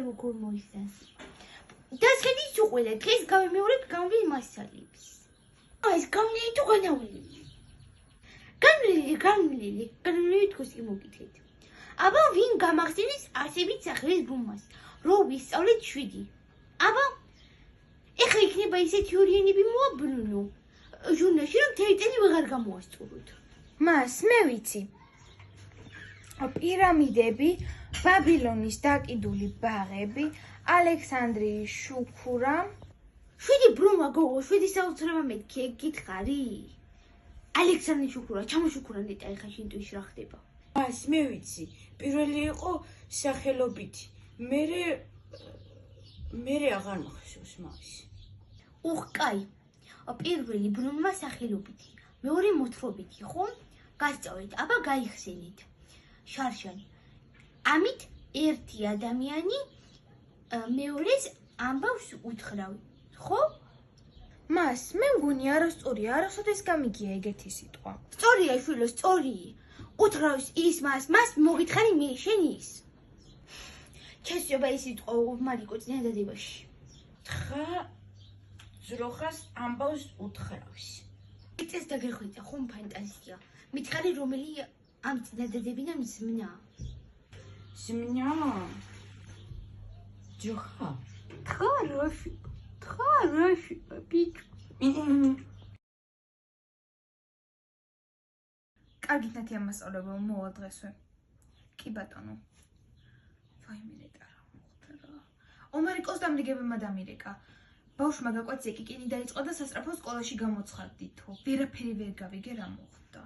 როგორ მოისწანს. დასხედის უყველა დღეს გავიმეორებ განვლილ მასალებს. ეს განვლილი თუ განავლილი. განვლილი თქოს იმოგითეთ. აბა ვინ გამახსენეს არსებით სახლის ბუმას, რო ვისწავლეთ 7. აბა ეხლა იქნება ისეთი თეორიენები მოაბრუნო. ჟურნალში რომ თეიტენი ვეღარ გამოასწოროთ. მას მე ვიცი. პირამიდები, ბაბილონის დაკიდული ბაღები, ალექსანდრიის შუქურა. 7 ბრუნვა გოგო, 7 საოცრება მეთქი, გითხარი? ალექსანდრიის შუქურა, ჩამოშუქურა ნეტა ეხლა შინტუში რა ხდება? მას მე ვიცი. პირველი იყო სახელობითი. მერე აღარ მახსოვს მას. უხ, კაი. პირველი ბრუნვა სახელობითი, მეორე მოთხრობითი, ხო? გასწავლეთ, აბა გაიხსენეთ. შარშან. ამით ერთი ადამიანი მეორეს ამბავს უთხრავს, ხო? მას მე მგონი არასწორია, არასოდეს გამიგია ეგეთი სიტყვა. სწორია შვილო, სწორი. უთხრავს ის მას მოგითხარი მე შენ ის. ჩესწრება ის სიტყვა მარიკო წინადადებაში. თხა ძროხას ამბავს უთხრავს. ეს დაგეხვეწა, ხომ ფანტაზია. მითხარი რომელი ამ წინადადებიდან ზმნა. ზმნა? ჯოხა. თხა რაში, ბიჭო. კარგით ნათი ამასწავლებო მოვალ დღესვე. კი ბატონო. ვაიმე ნეტა რა მოხდა რა. ომარიკოს დამრიგებმა დამირეკა. ბავშვმა გაკვაც ეკიკინი დაიწყო და სასწრაფო სკოლაში გამოცხადდითო. ვერაფერი ვერ გავიგე რა მოხდა.